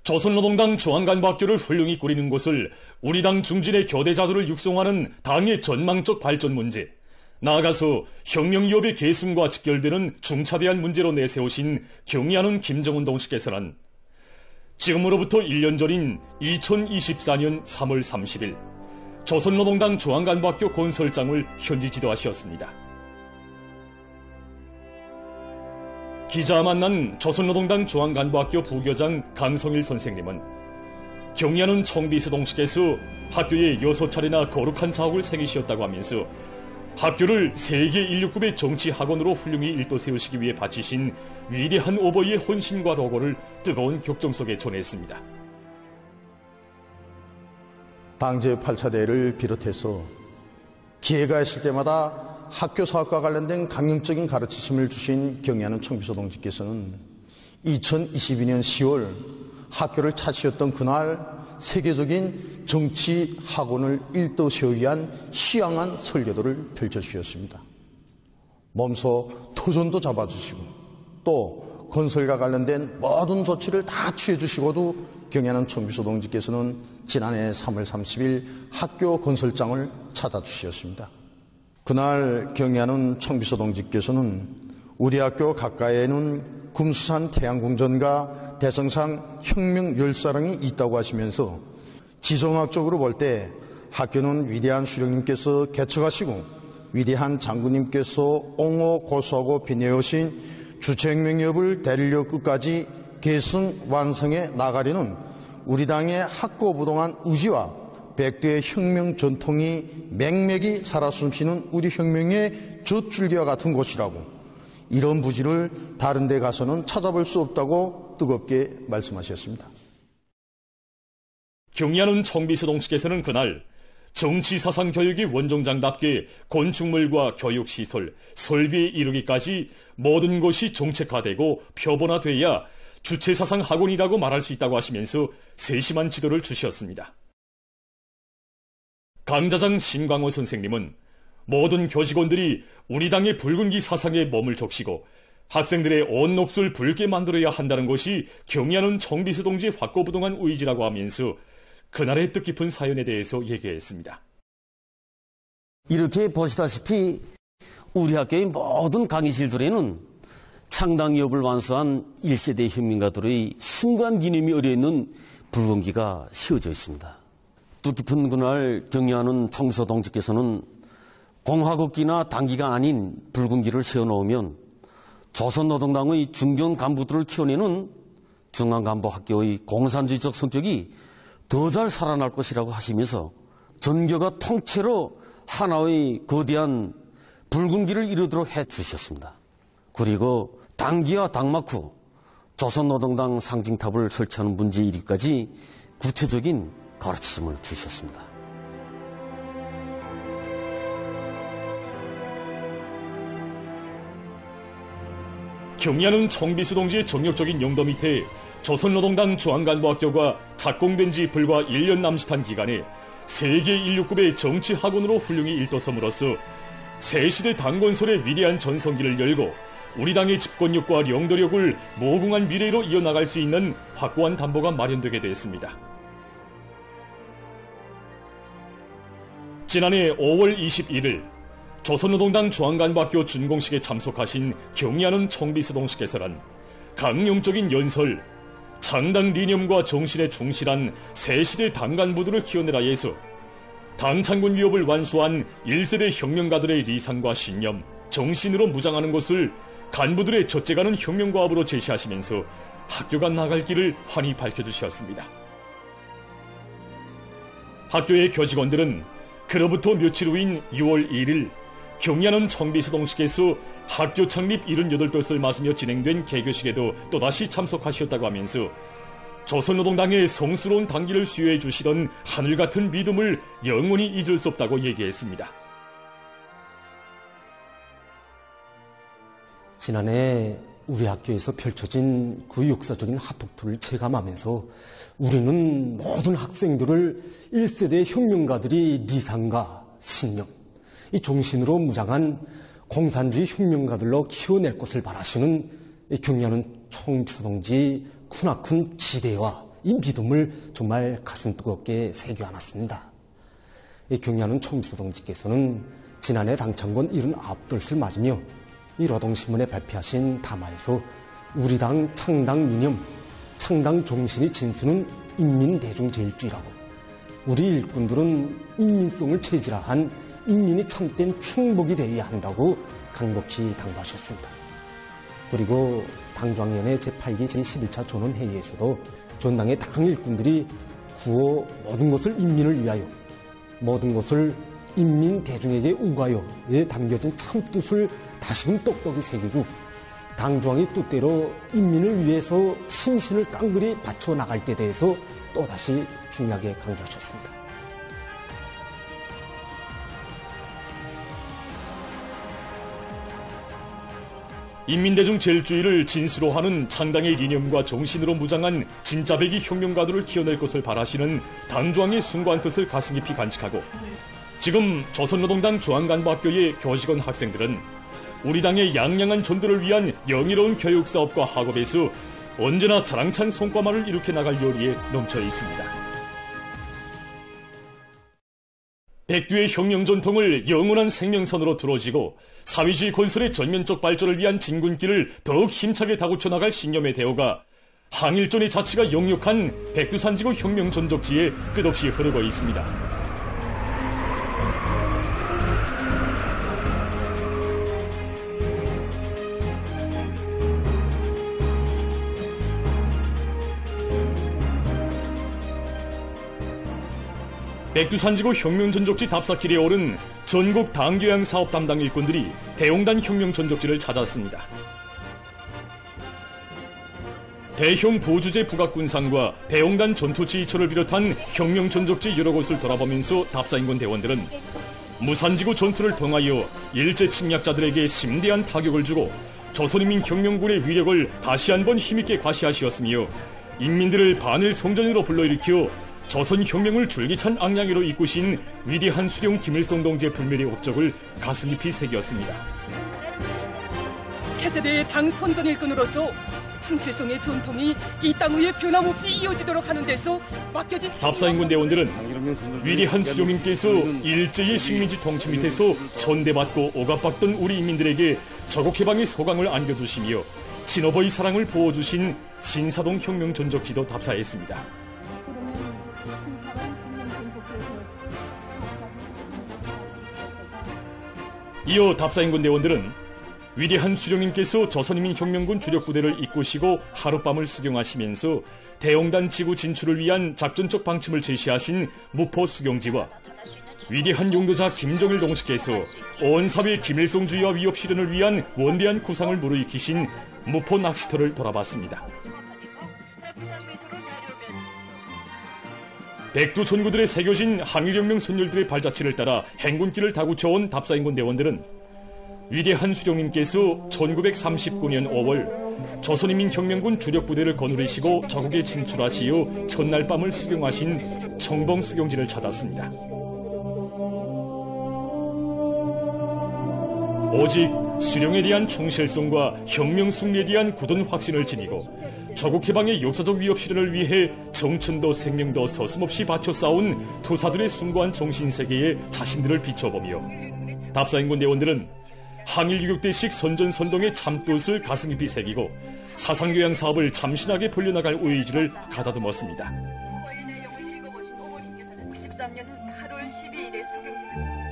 조선노동당 중앙간부학교를 훌륭히 꾸리는 곳을 우리 당 중진의 교대자들을 육성하는 당의 전망적 발전 문제, 나아가서 혁명위협의 계승과 직결되는 중차대한 문제로 내세우신 경의하는 김정은 동지께서는 지금으로부터 1년 전인 2024년 3월 30일 조선노동당 중앙간부학교 건설장을 현지 지도하셨습니다. 기자 만난 조선노동당 중앙간부학교 부교장 강성일 선생님은 경의하는 청비서 동지께서 학교에 6차례나 거룩한 자옥을 새기셨다고 하면서 학교를 세계 인류급의 정치학원으로 훌륭히 일도 세우시기 위해 바치신 위대한 오버의 헌신과 노고를 뜨거운 격정 속에 전했습니다. 당 제8차 대회를 비롯해서 기회가 있을 때마다 학교 사업과 관련된 강령적인 가르치심을 주신 경의하는 청비서 동지께서는 2022년 10월 학교를 찾으셨던 그날 세계적인 정치 학원을 일도 세우기 위한 희망한 설계도를 펼쳐주셨습니다. 몸소 토전도 잡아주시고 또 건설과 관련된 모든 조치를 다 취해주시고도 경의하는 청비서 동지께서는 지난해 3월 30일 학교 건설장을 찾아주셨습니다. 그날 경의하는 청비서 동지께서는 우리 학교 가까이에는 금수산 태양궁전과 대성산 혁명열사랑이 있다고 하시면서 지성학적으로 볼 때 학교는 위대한 수령님께서 개척하시고 위대한 장군님께서 옹호 고수하고 빛내오신 주체혁명협을 대리려 끝까지 계승 완성해 나가려는 우리 당의 학고부동한 의지와 백두의 혁명 전통이 맹맥이 살아 숨쉬는 우리 혁명의 젖줄기와 같은 곳이라고, 이런 부지를 다른 데 가서는 찾아볼 수 없다고 뜨겁게 말씀하셨습니다. 경의하는 청비서 동지께서는 그날 정치사상 교육의 원종장답게 건축물과 교육시설, 설비에 이르기까지 모든 것이 정책화되고 표본화돼야 주체사상 학원이라고 말할 수 있다고 하시면서 세심한 지도를 주셨습니다. 강자장 신광호 선생님은 모든 교직원들이 우리 당의 붉은기 사상에 몸을 적시고 학생들의 온 몫을 붉게 만들어야 한다는 것이 경의하는 청비서 동지의 확고부동한 의지라고 하면서 그날의 뜻깊은 사연에 대해서 얘기했습니다. 이렇게 보시다시피 우리 학교의 모든 강의실들에는 창당위협을 완수한 1세대 혁명가들의 순간 기념이 어려있는 붉은기가 씌워져 있습니다. 뜻깊은 그날 경의하는 청비서 동지께서는 공화국기나 당기가 아닌 붉은기를 세워놓으면 조선노동당의 중견 간부들을 키워내는 중앙간부학교의 공산주의적 성격이 더 잘 살아날 것이라고 하시면서 전교가 통째로 하나의 거대한 붉은기를 이루도록 해주셨습니다. 그리고 당기와 당막 후 조선노동당 상징탑을 설치하는 문제 이르기까지 구체적인 가르치심을 주셨습니다. 경의하는 청비서 동지의 정력적인 용도 밑에 조선노동당 중앙간부학교가 작공된 지 불과 1년 남짓한 기간에 세계 인류급의 정치학원으로 훌륭히 일떠섬으로써 새시대 당건설의 위대한 전성기를 열고 우리 당의 집권력과 영도력을 모궁한 미래로 이어나갈 수 있는 확고한 담보가 마련되게 됐습니다. 지난해 5월 21일 조선노동당 중앙간부학교 준공식에 참석하신 경의하는 청비서 동지께서는 강령적인 연설, 창당理念과 정신에 충실한 새시대 당간부들을 키워내라 해서 당창군 위협을 완수한 1세대 혁명가들의 리상과 신념, 정신으로 무장하는 것을 간부들의 첫째가는 혁명과업으로 제시하시면서 학교가 나갈 길을 환히 밝혀주셨습니다. 학교의 교직원들은 그로부터 며칠 후인 6월 1일 경의하는 청비서 동지께서 학교 창립 78돌을 맞으며 진행된 개교식에도 또다시 참석하셨다고 하면서 조선노동당의 성스러운 당기를 수여해 주시던 하늘같은 믿음을 영원히 잊을 수 없다고 얘기했습니다. 지난해 우리 학교에서 펼쳐진 그 역사적인 학폭투를 체감하면서 우리는 모든 학생들을 1세대 혁명가들이 리상과 신념, 이 정신으로 무장한 공산주의 혁명가들로 키워낼 것을 바라시는 경의하는 청비서 동지의 크나큰 기대와 이 믿음을 정말 가슴 뜨겁게 새겨안았습니다. 경의하는 총비서 동지께서는 지난해 당창건 79돌을 맞으며 이 노동신문에 발표하신 담화에서 우리 당 창당 이념, 창당 종신이 진수는 인민대중제일주의라고, 우리 일꾼들은 인민성을 체질화한 인민이 참된 충복이 되어야 한다고 강력히 당부하셨습니다. 그리고 당중앙위원회 제8기 제11차 전원회의에서도 전당의 당 일꾼들이 구호 모든 것을 인민을 위하여, 모든 것을 인민 대중에게 우가요에 담겨진 참뜻을 다시금 똑똑히 새기고 당중앙의 뜻대로 인민을 위해서 심신을 깡그리 바쳐 나갈 때에 대해서 또다시 중요하게 강조하셨습니다. 인민대중 제일주의를 진수로 하는 창당의 이념과 정신으로 무장한 진짜배기 혁명가들을 키워낼 것을 바라시는 당중앙의 숭고한 뜻을 가슴 깊이 간직하고, 지금 조선노동당 중앙간부학교의 교직원 학생들은 우리 당의 양양한 전도를 위한 영예로운 교육사업과 학업에서 언제나 자랑찬 성과만을 이룩해 나갈 요리에 넘쳐 있습니다. 백두의 혁명 전통을 영원한 생명선으로 두어지고 사회주의 건설의 전면적 발전을 위한 진군길을 더욱 힘차게 다구쳐 나갈 신념의 대오가 항일전의 자치가 역력한 백두산지구 혁명 전적지에 끝없이 흐르고 있습니다. 백두산지구 혁명전적지 답사길에 오른 전국 당교양 사업 담당 일꾼들이 대용단 혁명전적지를 찾았습니다. 대형 부주제 북악군상과 대용단 전투지휘처를 비롯한 혁명전적지 여러 곳을 돌아보면서 답사인군 대원들은 무산지구 전투를 통하여 일제 침략자들에게 심대한 타격을 주고 조선인민혁명군의 위력을 다시 한번 힘있게 과시하시었으며 인민들을 반일 성전으로 불러일으켜 조선혁명을 줄기찬 앙양으로 이끄신 위대한 수령 김일성 동지의 불멸의 업적을 가슴 깊이 새겼습니다. 차세대의 당 선전일꾼으로서 충실성의 전통이 이 땅 위에 변함없이 이어지도록 하는 데서 맡겨진 답사인군 대원들은 위대한 수령님께서 일제의 식민지 통치 밑에서 천대받고 억압받던 우리 인민들에게 조국해방의 소강을 안겨주시며 친어버의 사랑을 부어주신 신사동 혁명전적지도 답사했습니다. 이어 답사인군 대원들은 위대한 수령님께서 조선인민혁명군 주력부대를 이끄시고 하룻밤을 수경하시면서 대용단 지구 진출을 위한 작전적 방침을 제시하신 무포 수경지와 위대한 용도자 김정일 동식께서 온 사회 김일성주의와 위협 실현을 위한 원대한 구상을 무르익히신 무포 낚시터를 돌아봤습니다. 백두 전구들에 새겨진 항일혁명 선열들의 발자취를 따라 행군길을 다구쳐온 답사인군 대원들은 위대한 수령님께서 1939년 5월 조선인민혁명군 주력부대를 거느리시고 조국에 진출하시어 첫날 밤을 수경하신 청봉 수경지를 찾았습니다. 오직 수령에 대한 충실성과 혁명 승리에 대한 굳은 확신을 지니고 조국해방의 역사적 위협 실현을 위해 정천도 생명도 서슴없이 바쳐 싸운 투사들의 숭고한 정신세계에 자신들을 비춰보며 답사인군 대원들은 항일 유격대식 선전선동의 참뜻을 가슴 깊이 새기고 사상교양 사업을 참신하게 벌려나갈 의지를 가다듬었습니다.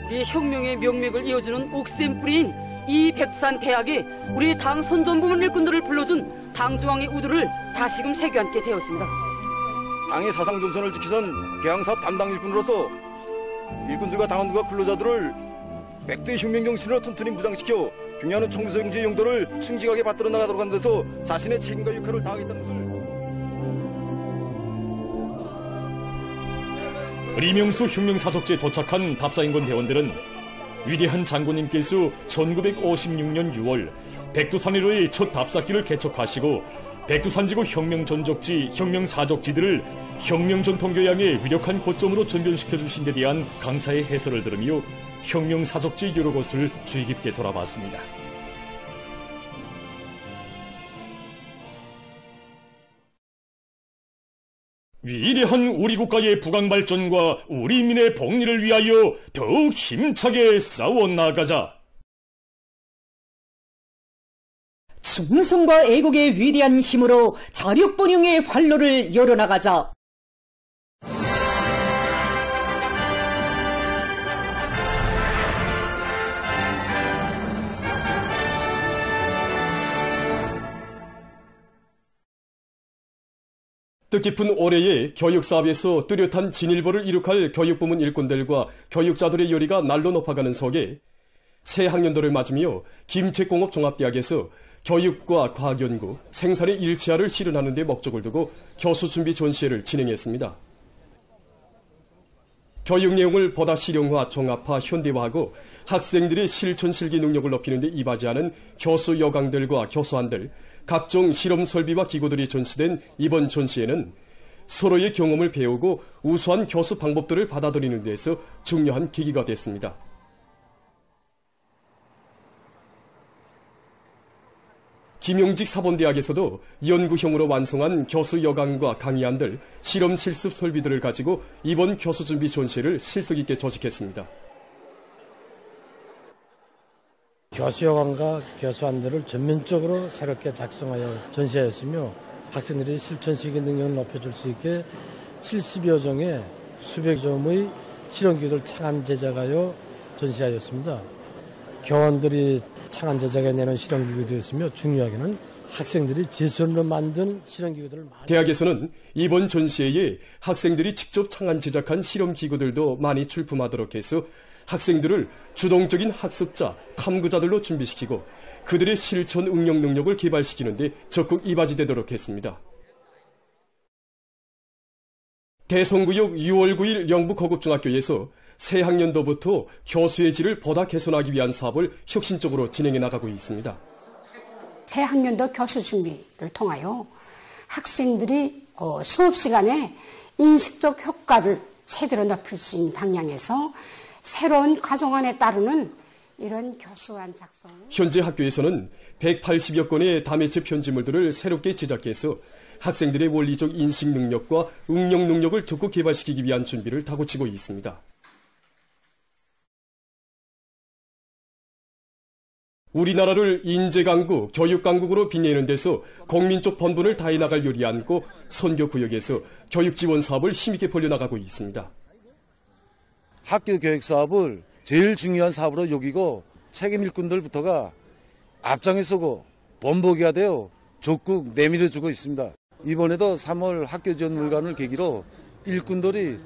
우리 혁명의 명맥을 이어주는 옥샘뿌리인 이 백두산 대학에 우리 당 선전부문 일꾼들을 불러준 당중앙의 우두를 다시금 새겨안게 되었습니다. 당의 사상 전선을 지키선 개항사업 담당 일꾼으로서 일꾼들과 당원들과 근로자들을 백두의 혁명 정신으로 튼튼히 무장시켜 경의하는 총비서 영지의 용도를 충직하게 받들어 나가도록 하는 데서 자신의 책임과 역할을 다하겠다는 것을. 리명수 혁명사적지에 도착한 답사인군 대원들은 위대한 장군님께서 1956년 6월 백두산해로의 첫 답사길을 개척하시고 백두산지구 혁명전적지, 혁명사적지들을 혁명전통교양의 위력한 고점으로 전변시켜 주신 데 대한 강사의 해설을 들으며 혁명사적지 여러 곳을 주의 깊게 돌아봤습니다. 위대한 우리 국가의 부강 발전과 우리 민의 복리를 위하여 더욱 힘차게 싸워 나가자. 충성과 애국의 위대한 힘으로 자력번영의 활로를 열어나가자. 뜻깊은 올해에 교육사업에서 뚜렷한 진일보를 이룩할 교육부문 일꾼들과 교육자들의 열의가 날로 높아가는 속에 새 학년도를 맞으며 김책공업종합대학에서 교육과 과학연구, 생산의 일치화를 실현하는 데 목적을 두고 교수준비 전시회를 진행했습니다. 교육 내용을 보다 실용화, 종합화, 현대화하고 학생들의 실천 실기 능력을 높이는 데 이바지하는 교수 여강들과 교수안들, 각종 실험 설비와 기구들이 전시된 이번 전시회는 서로의 경험을 배우고 우수한 교수 방법들을 받아들이는 데서 중요한 계기가 됐습니다. 김용직 사범대학에서도 연구형으로 완성한 교수 여강과 강의안들, 실험 실습 설비들을 가지고 이번 교수준비 전시회를 실속 있게 조직했습니다. 교수 여강과 교수안들을 전면적으로 새롭게 작성하여 전시하였으며 학생들이 실천시기 능력을 높여줄 수 있게 70여 종의 수백 점의 실험기구를 창안 제작하여 전시하였습니다. 교원들이 창안 제작해 내는 실험기구들이었으며 중요하게는 학생들이 제손으로 만든 실험기구들을 대학에서는 이번 전시회에 학생들이 직접 창안 제작한 실험기구들도 많이 출품하도록 해서 학생들을 주동적인 학습자, 탐구자들로 준비시키고 그들의 실천 응용 능력을 개발시키는 데 적극 이바지되도록 했습니다. 대성구역 6월 9일 영북고급중학교에서 새 학년도부터 교수의 질을 보다 개선하기 위한 사업을 혁신적으로 진행해 나가고 있습니다. 새 학년도 교수 준비를 통하여 학생들이 수업 시간에 인식적 효과를 제대로 높일 수 있는 방향에서 새로운 과정안에 따르는 이런 교수안 작성. 현재 학교에서는 180여 건의 다매체 편지물들을 새롭게 제작해서 학생들의 원리적 인식 능력과 응용 능력을 적극 개발시키기 위한 준비를 다고치고 있습니다. 우리나라를 인재강국, 교육강국으로 빛내는 데서 국민적 본분을 다해 나갈 요리 안고 선교구역에서 교육지원 사업을 힘있게 벌려나가고 있습니다. 학교 교육 사업을 제일 중요한 사업으로 여기고 책임 일꾼들부터가 앞장에 서고 본보기가 되어 적극 내밀어주고 있습니다. 이번에도 3월 학교 지원 물관을 계기로 일꾼들이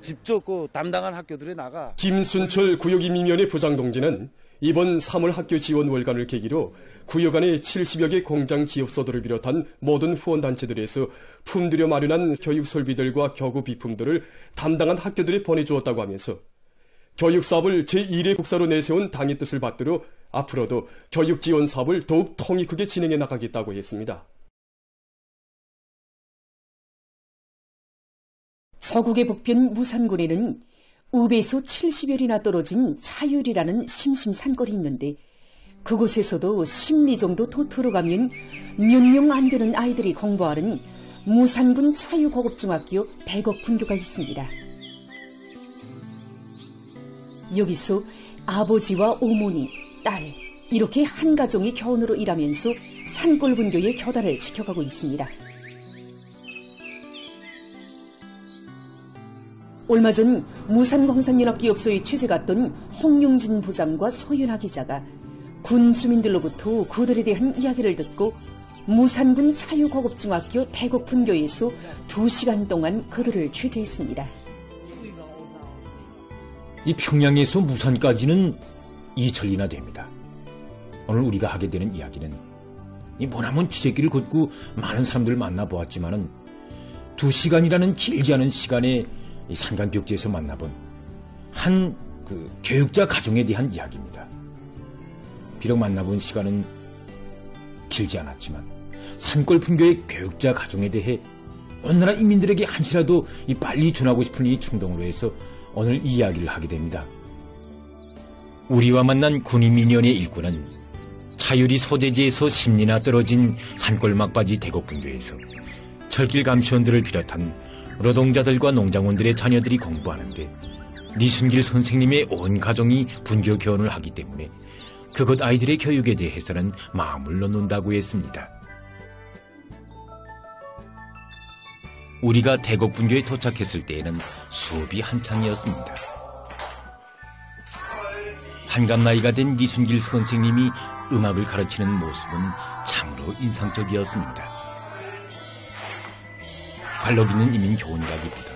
직접 담당한 학교들에 나가. 김순철 구역임민위원회 부장동지는 이번 3월 학교 지원 월간을 계기로 구역 안의 70여 개 공장 기업소들을 비롯한 모든 후원단체들에서 품들여 마련한 교육 설비들과 교구 비품들을 담당한 학교들에 보내주었다고 하면서 교육사업을 제1회 국사로 내세운 당의 뜻을 받들어 앞으로도 교육 지원 사업을 더욱 통이 크게 진행해 나가겠다고 했습니다. 서국의 북편 무산군에는 우배에서 70여리나 떨어진 차율이라는 심심산골이 있는데 그곳에서도 10리 정도 도토로 가면 몇 명 안 되는 아이들이 공부하는 무산군 차유고급중학교 대곡분교가 있습니다. 여기서 아버지와 어머니, 딸 이렇게 한 가정이 교원으로 일하면서 산골분교의 교단을 지켜가고 있습니다. 얼마 전 무산광산연합기업소에 취재 갔던 홍용진 부장과 서윤아 기자가 군 주민들로부터 그들에 대한 이야기를 듣고 무산군 차유고급중학교 대곡분교에서 2시간 동안 그들을 취재했습니다. 이 평양에서 무산까지는 2천리나 됩니다. 오늘 우리가 하게 되는 이야기는 이 머나먼 지제길을 걷고 많은 사람들을 만나보았지만은 2시간이라는 길지 않은 시간에 이 산간벽지에서 만나본 한 교육자 가정에 대한 이야기입니다. 비록 만나본 시간은 길지 않았지만 산골분교의 교육자 가정에 대해 온 나라 인민들에게 한시라도 빨리 전하고 싶은 이 충동으로 해서 오늘 이 이야기를 하게 됩니다. 우리와 만난 군인민연의 일꾼은 차유리 소재지에서 10리나 떨어진 산골 막바지 대곡분교에서 철길 감시원들을 비롯한 노동자들과 농장원들의 자녀들이 공부하는데 리순길 선생님의 온 가정이 분교 교원을 하기 때문에 그것 아이들의 교육에 대해서는 마음을 놓는다고 했습니다. 우리가 대곡분교에 도착했을 때에는 수업이 한창이었습니다. 한갑 나이가 된 리순길 선생님이 음악을 가르치는 모습은 참으로 인상적이었습니다. 관록 있는 이민 교원이라기보다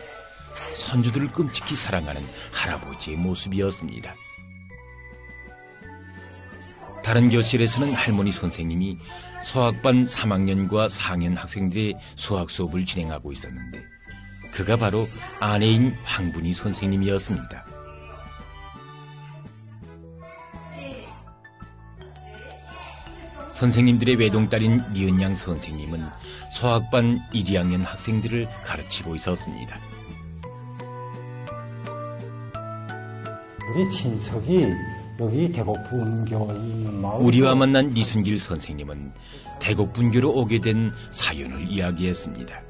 선주들을 끔찍히 사랑하는 할아버지의 모습이었습니다. 다른 교실에서는 할머니 선생님이 소학반 3학년과 4학년 학생들의 수학 수업을 진행하고 있었는데 그가 바로 아내인 황분희 선생님이었습니다. 선생님들의 외동딸인 리은양 선생님은 소학반 1, 2학년 학생들을 가르치고 있었습니다. 우리 친척이 여기 대곡분교 이 마을 우리와 만난 리순길 선생님은 대곡분교로 오게 된 사연을 이야기했습니다.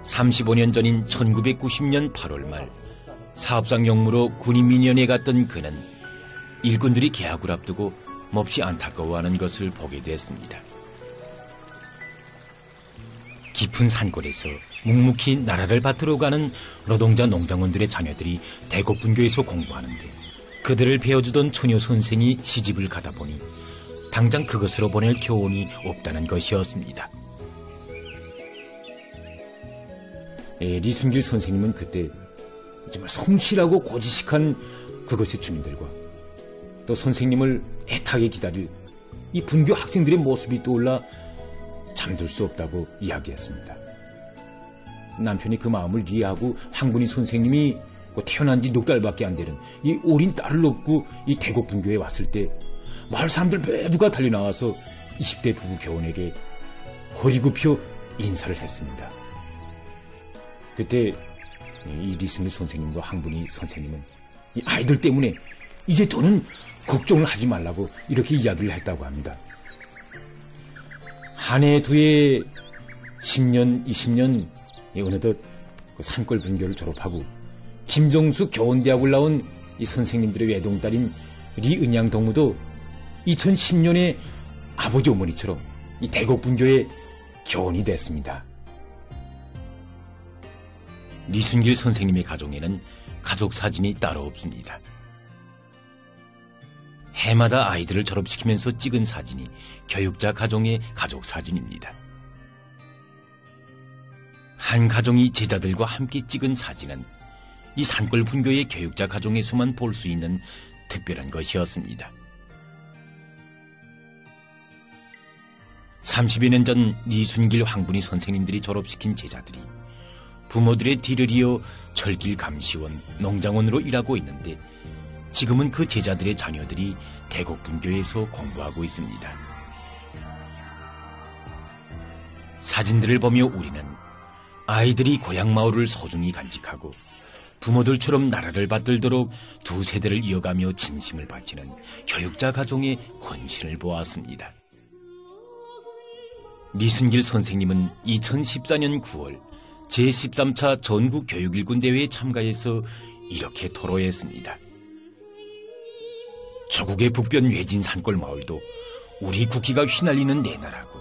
35년 전인 1990년 8월 말 사업상 용무로 군인민연에 갔던 그는 일꾼들이 개학을 앞두고 몹시 안타까워하는 것을 보게 됐습니다. 깊은 산골에서 묵묵히 나라를 밭으로 가는 노동자 농장원들의 자녀들이 대곡분교에서 공부하는데 그들을 배워주던 처녀 선생이 시집을 가다 보니 당장 그것으로 보낼 교훈이 없다는 것이었습니다. 리순길 선생님은 그때 정말 성실하고 고지식한 그것의 주민들과 또 선생님을 애타게 기다릴 이 분교 학생들의 모습이 떠올라 잠들 수 없다고 이야기했습니다. 남편이 그 마음을 이해하고 황분희 선생님이 태어난 지 6달밖에 안 되는 이 어린 딸을 놓고 이 대곡분교에 왔을 때 마을 사람들 모두가 달려나와서 20대 부부 교원에게 허리 굽혀 인사를 했습니다. 그때 이 리순길 선생님과 황분희 선생님은 이 아이들 때문에 이제 더는 걱정을 하지 말라고 이렇게 이야기를 했다고 합니다. 한 해 두 해 10년, 20년 어느덧 그 산골 분교를 졸업하고 김정수 교원대학을 나온 이 선생님들의 외동딸인 리은양 동무도 2010년에 아버지 어머니처럼 이 대곡분교의 교원이 됐습니다. 리순길 선생님의 가정에는 가족 사진이 따로 없습니다. 해마다 아이들을 졸업시키면서 찍은 사진이 교육자 가정의 가족 사진입니다. 한 가정이 제자들과 함께 찍은 사진은 이 산골 분교의 교육자 가정에서만 볼 수 있는 특별한 것이었습니다. 30여 년 전 리순길 황분희 선생님들이 졸업시킨 제자들이 부모들의 뒤를 이어 철길 감시원, 농장원으로 일하고 있는데 지금은 그 제자들의 자녀들이 대곡분교에서 공부하고 있습니다. 사진들을 보며 우리는 아이들이 고향 마을을 소중히 간직하고 부모들처럼 나라를 받들도록 두 세대를 이어가며 진심을 바치는 교육자 가정의 헌신을 보았습니다. 리순길 선생님은 2014년 9월 제13차 전국교육일꾼 대회에 참가해서 이렇게 토로했습니다. 조국의 북변 외진 산골 마을도 우리 국기가 휘날리는 내 나라고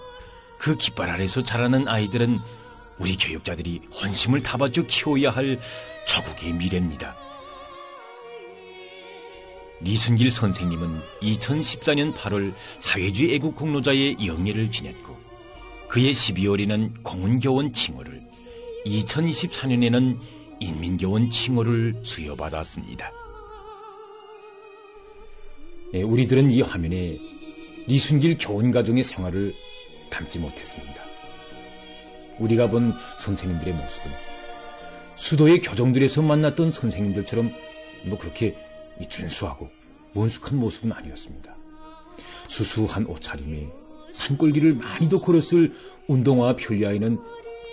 그 깃발 아래서 자라는 아이들은 우리 교육자들이 헌심을 다바쳐 키워야 할 조국의 미래입니다. 리순길 선생님은 2014년 8월 사회주의 애국 공로자의 영예를 지냈고 그의 12월에는 공훈교원 칭호를 2024년에는 인민교원 칭호를 수여받았습니다. 우리들은 이 화면에 리순길 교원 가정의 생활을 담지 못했습니다. 우리가 본 선생님들의 모습은 수도의 교정들에서 만났던 선생님들처럼 그렇게 준수하고 원숙한 모습은 아니었습니다. 수수한 옷차림에 산골길을 많이도 걸었을 운동화와 편리아에는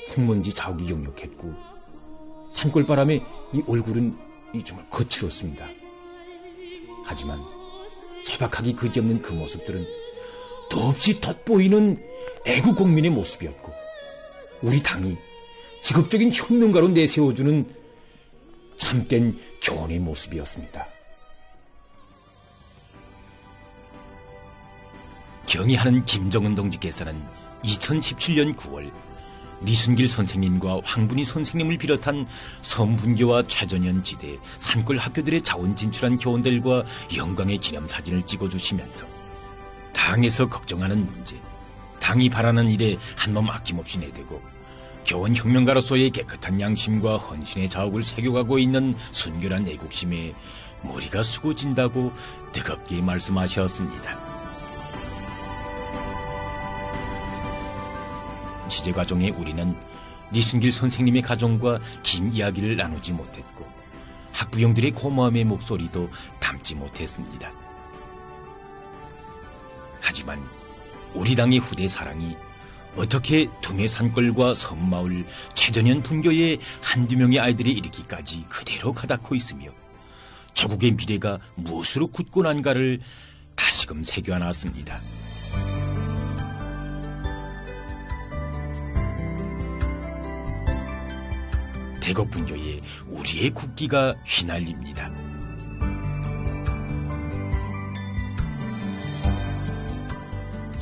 흙먼지 자국이 역력했고 산골바람에 이 얼굴은 정말 거칠었습니다. 하지만 소박하기 그지없는 그 모습들은 더없이 돋보이는 애국 국민의 모습이었고 우리 당이 직업적인 혁명가로 내세워주는 참된 교원의 모습이었습니다. 경의하는 김정은 동지께서는 2017년 9월 리순길 선생님과 황분희 선생님을 비롯한 선분교와 최전현 지대, 산골 학교들의 자원 진출한 교원들과 영광의 기념사진을 찍어주시면서 당에서 걱정하는 문제, 당이 바라는 일에 한몸 아낌없이 내대고 교원 혁명가로서의 깨끗한 양심과 헌신의 자욱을 새겨가고 있는 순결한 애국심에 머리가 숙어진다고 뜨겁게 말씀하셨습니다. 취재 과정에 우리는 리순길 선생님의 가정과 긴 이야기를 나누지 못했고 학부형들의 고마움의 목소리도 담지 못했습니다. 하지만 우리 당의 후대 사랑이 어떻게 동해 산골과 섬마을, 최전현 분교의 한두 명의 아이들이 이르기까지 그대로 가닿고 있으며 조국의 미래가 무엇으로 굳고 난가를 다시금 새겨안았습니다. 대곡 분교에 우리의 국기가 휘날립니다.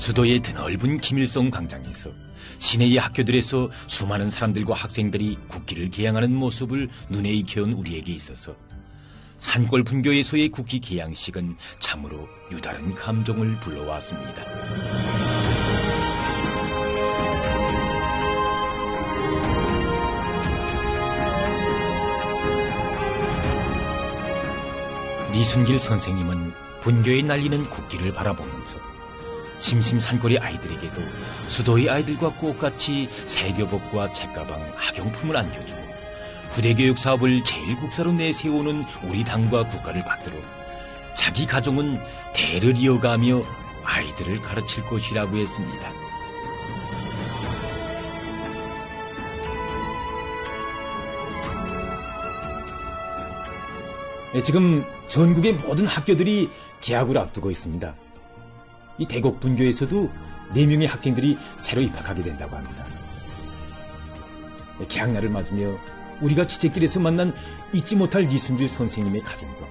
수도의 드넓은 김일성 광장에서 시내의 학교들에서 수많은 사람들과 학생들이 국기를 개양하는 모습을 눈에 익혀온 우리에게 있어서 산골 분교에서의 국기 개양식은 참으로 유다른 감정을 불러왔습니다. 리순길 선생님은 분교에 날리는 국기를 바라보면서 심심산골의 아이들에게도 수도의 아이들과 똑같이 새교복과 책가방, 학용품을 안겨주고 후대교육 사업을 제일 국사로 내세우는 우리 당과 국가를 받도록 자기 가정은 대를 이어가며 아이들을 가르칠 것이라고 했습니다. 지금 전국의 모든 학교들이 개학을 앞두고 있습니다. 이 대곡 분교에서도 4명의 학생들이 새로 입학하게 된다고 합니다. 개학날을 맞으며 우리가 지책길에서 만난 잊지 못할 리순길 선생님의 가정과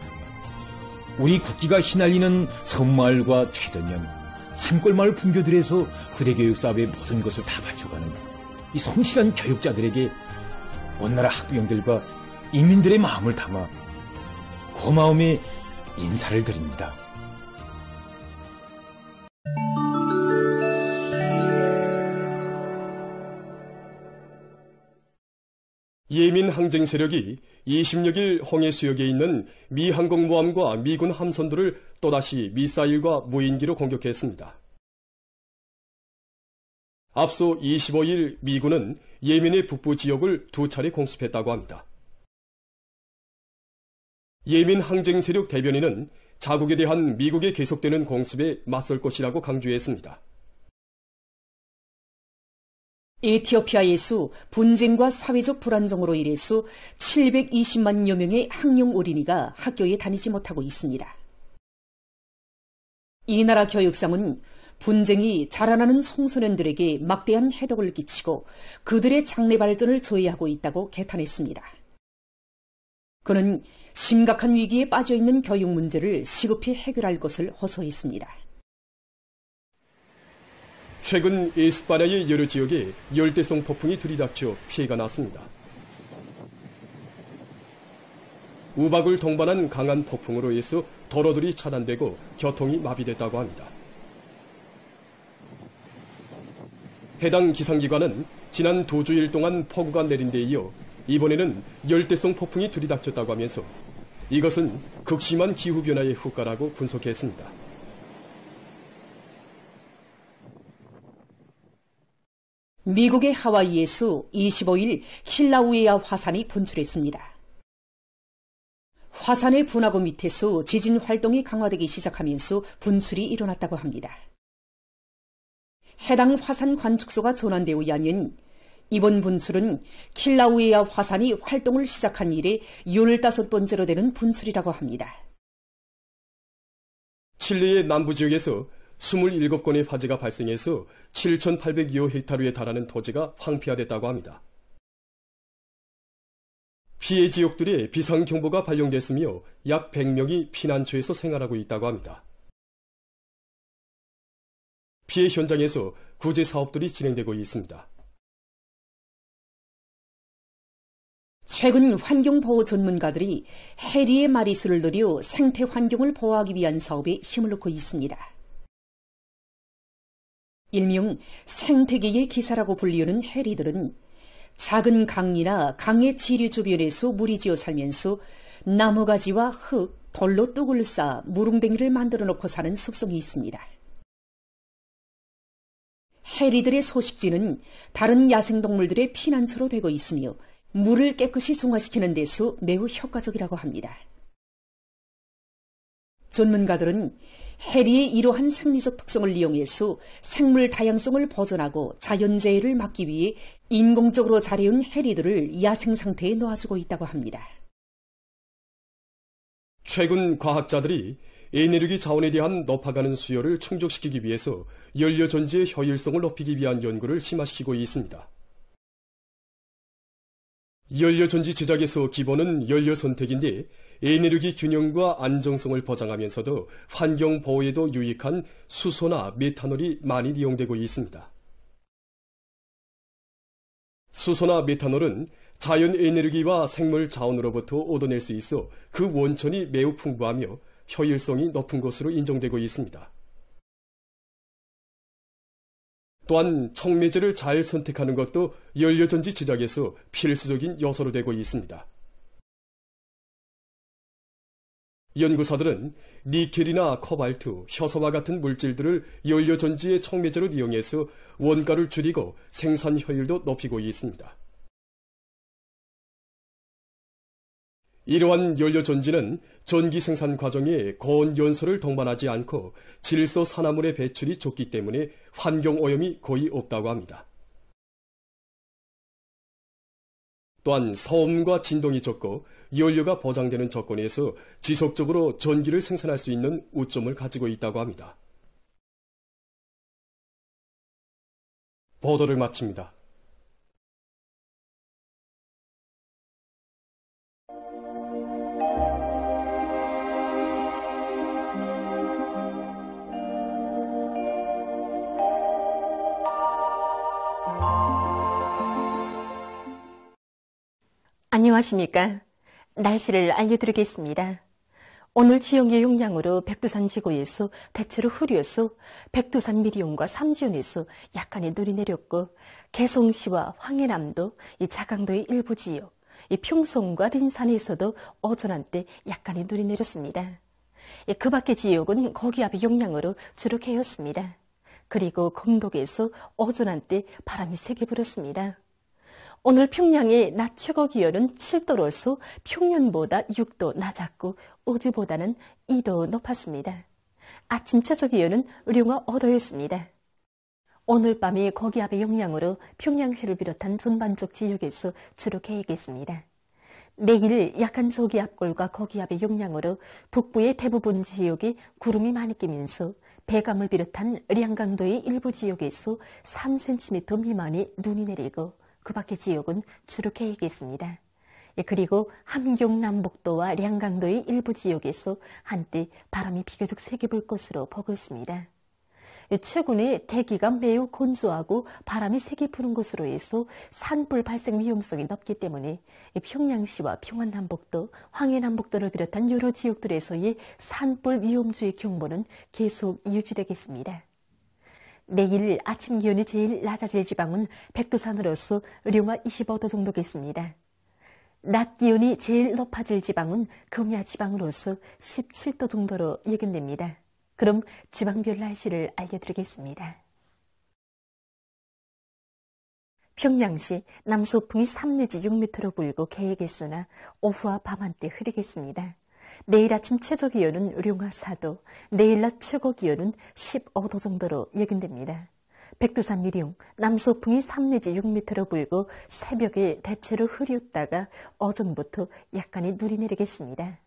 우리 국기가 휘날리는 섬마을과 최전현, 산골마을 분교들에서 후대교육 사업의 모든 것을 다 바쳐가는 이 성실한 교육자들에게 온 나라 학부형들과 인민들의 마음을 담아 고마움의 인사를 드립니다. 예민 항쟁 세력이 26일 홍해 수역에 있는 미 항공모함과 미군 함선들을 또다시 미사일과 무인기로 공격했습니다. 앞서 25일 미군은 예멘의 북부 지역을 2차례 공습했다고 합니다. 예멘 항쟁 세력 대변인은 자국에 대한 미국의 계속되는 공습에 맞설 것이라고 강조했습니다. 에티오피아에서 분쟁과 사회적 불안정으로 인해서 720만여 명의 학령 어린이가 학교에 다니지 못하고 있습니다. 이 나라 교육상은 분쟁이 자라나는 청소년들에게 막대한 해독을 끼치고 그들의 장래 발전을 저해하고 있다고 개탄했습니다. 그는 심각한 위기에 빠져있는 교육 문제를 시급히 해결할 것을 호소했습니다. 최근 에스파냐의 여러 지역에 열대성 폭풍이 들이닥쳐 피해가 났습니다. 우박을 동반한 강한 폭풍으로 인해서 도로들이 차단되고 교통이 마비됐다고 합니다. 해당 기상기관은 지난 2주일 동안 폭우가 내린 데 이어 이번에는 열대성 폭풍이 들이닥쳤다고 하면서 이것은 극심한 기후변화의 효과라고 분석했습니다. 미국의 하와이에서 25일 킬라우에아 화산이 분출했습니다. 화산의 분화구 밑에서 지진 활동이 강화되기 시작하면서 분출이 일어났다고 합니다. 해당 화산 관측소가 전환되어 의하면 이번 분출은 킬라우에아 화산이 활동을 시작한 이래 15번째로 되는 분출이라고 합니다. 칠레의 남부 지역에서 27건의 화재가 발생해서 7,802호 헥타르에 달하는 토지가 황폐화됐다고 합니다. 피해 지역들에 비상경보가 발령됐으며 약 100명이 피난처에서 생활하고 있다고 합니다. 피해 현장에서 구제 사업들이 진행되고 있습니다. 최근 환경보호 전문가들이 해리의 마리수를 노려 생태 환경을 보호하기 위한 사업에 힘을 놓고 있습니다. 일명 생태계의 기사라고 불리우는 해리들은 작은 강이나 강의 지류 주변에서 무리지어 살면서 나무가지와 흙, 돌로 뚝을 쌓아 무릉댕이를 만들어 놓고 사는 습성이 있습니다. 해리들의 서식지는 다른 야생동물들의 피난처로 되고 있으며 물을 깨끗이 정화시키는 데서 매우 효과적이라고 합니다. 전문가들은 해리의 이러한 생리적 특성을 이용해서 생물 다양성을 보존하고 자연재해를 막기 위해 인공적으로 자리운 해리들을 야생 상태에 놓아주고 있다고 합니다. 최근 과학자들이 에너지 자원에 대한 높아가는 수요를 충족시키기 위해서 연료전지의 효율성을 높이기 위한 연구를 심화시키고 있습니다. 연료전지 제작에서 기본은 연료 선택인데 에너지 균형과 안정성을 보장하면서도 환경 보호에도 유익한 수소나 메탄올이 많이 이용되고 있습니다. 수소나 메탄올은 자연 에너지와 생물 자원으로부터 얻어낼 수 있어 그 원천이 매우 풍부하며 효율성이 높은 것으로 인정되고 있습니다. 또한 촉매제를 잘 선택하는 것도 연료전지 제작에서 필수적인 요소로 되고 있습니다. 연구사들은 니켈이나 코발트, 효소와 같은 물질들을 연료전지의 촉매제로 이용해서 원가를 줄이고 생산 효율도 높이고 있습니다. 이러한 연료전지는 전기 생산 과정에 고온 연소를 동반하지 않고 질소 산화물의 배출이 적기 때문에 환경오염이 거의 없다고 합니다. 또한 소음과 진동이 적고 연료가 보장되는 조건에서 지속적으로 전기를 생산할 수 있는 우점을 가지고 있다고 합니다. 보도를 마칩니다. 안녕하십니까. 날씨를 알려드리겠습니다. 오늘 지역의 용량으로 백두산 지구에서 대체로 흐려서 백두산 미리온과 삼지온에서 약간의 눈이 내렸고 개성시와 황해남도, 이 자강도의 일부 지역, 이 평성과 린산에서도 오전 한때 약간의 눈이 내렸습니다. 그 밖의 지역은 거기압의 용량으로 주로 개였습니다. 그리고 금독에서 오전 한때 바람이 세게 불었습니다. 오늘 평양의 낮 최고 기온은 7도로서 평년보다 6도 낮았고 어제보다는 2도 높았습니다. 아침 최저 기온은 의룡화 5도였습니다. 오늘 밤에 거기압의 영향으로 평양시를 비롯한 전반적 지역에서 주로 개이겠습니다. 내일 약한 저기압골과 거기압의 영향으로 북부의 대부분 지역에 구름이 많이 끼면서 배감을 비롯한 량강도의 일부 지역에서 3cm 미만의 눈이 내리고 그 밖의 지역은 주로 개이겠습니다. 그리고 함경남북도와 량강도의 일부 지역에서 한때 바람이 비교적 세게 불 것으로 보고 있습니다. 최근에 대기가 매우 건조하고 바람이 세게 부는 것으로 해서 산불 발생 위험성이 높기 때문에 평양시와 평안남북도, 황해남북도를 비롯한 여러 지역들에서의 산불 위험주의 경보는 계속 유지되겠습니다. 내일 아침 기온이 제일 낮아질 지방은 백두산으로서 의룡화 25도 정도겠습니다. 낮 기온이 제일 높아질 지방은 금야 지방으로서 17도 정도로 예견됩니다. 그럼 지방별 날씨를 알려드리겠습니다. 평양시 남서풍이 3 내지 6m로 불고 개이겠으나 오후와 밤 한때 흐리겠습니다. 내일 아침 최저 기온은 의룡화 4도, 내일 낮 최고 기온은 15도 정도로 예견됩니다. 백두산 미룡, 남서풍이 3 내지 6m로 불고 새벽에 대체로 흐렸다가 오전부터 약간의 눈이 내리겠습니다.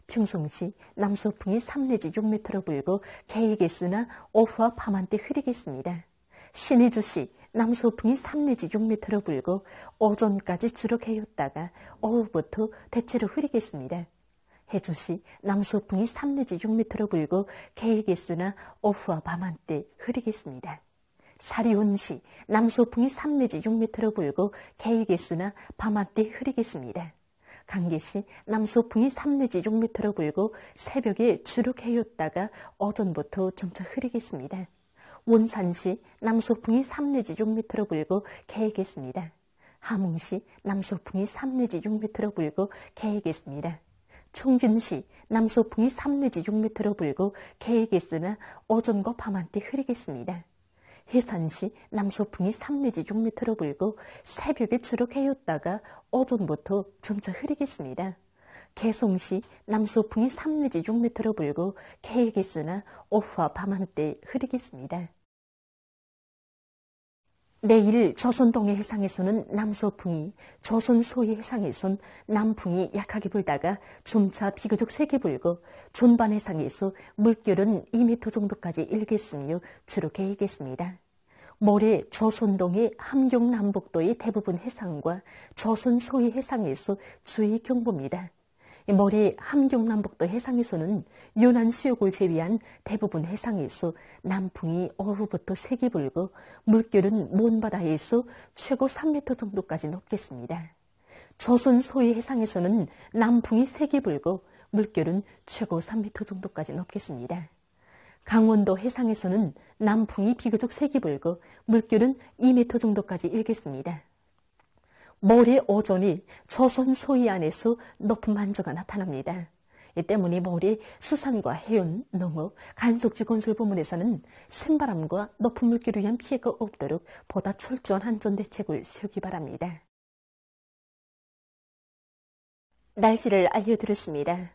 평성시, 남서풍이 3 내지 6m로 불고 개이겠으나 오후와 밤 한때 흐리겠습니다. 신의주시, 남서풍이 3 내지 6m로 불고 오전까지 주룩 해였다가 오후부터 대체로 흐리겠습니다. 해주시 남서풍이 3 내지 6m로 불고 개이겠으나 오후와 밤한때 흐리겠습니다. 사리온시 남서풍이 3 내지 6m로 불고 개이겠으나 밤한때 흐리겠습니다. 강계시 남서풍이 3 내지 6m로 불고 새벽에 주룩 해였다가 오전부터 점차 흐리겠습니다. 원산시 남서풍이 3 내지 6m로 불고 개이겠습니다. 함흥시 남서풍이 3 내지 6m로 불고 개이겠습니다. 청진시 남서풍이 3 내지 6m로 불고 개이겠으나 오전과 밤한때 흐리겠습니다. 해산시 남서풍이 3 내지 6m로 불고 새벽에 주룩 해였다가 오전부터 점차 흐리겠습니다. 개성시 남서풍이 3 내지 6m로 불고 개이겠으나 오후와 밤한때 흐리겠습니다. 내일 조선 동해 해상에서는 남서풍이, 조선 소해 해상에선 남풍이 약하게 불다가 점차 비교적 세게 불고 전반 해상에서 물결은 2m 정도까지 일겠으며 주로 개이겠습니다. 모레 조선 동해 함경 남북도의 대부분 해상과 조선 소해 해상에서 주의 경보입니다. 모레 함경남북도 해상에서는 요난 수역을 제외한 대부분 해상에서 남풍이 오후부터 세게 불고 물결은 먼 바다에서 최고 3m 정도까지 높겠습니다. 조선 소해 해상에서는 남풍이 세게 불고 물결은 최고 3m 정도까지 높겠습니다. 강원도 해상에서는 남풍이 비교적 세게 불고 물결은 2m 정도까지 일겠습니다. 모레 오전에 조선 소해안에서 높은 만조가 나타납니다. 이 때문에 모레 수산과 해운, 농업, 간속지 건설 부문에서는 센바람과 높은 물결에 의한 피해가 없도록 보다 철저한 안전 대책을 세우기 바랍니다. 날씨를 알려드렸습니다.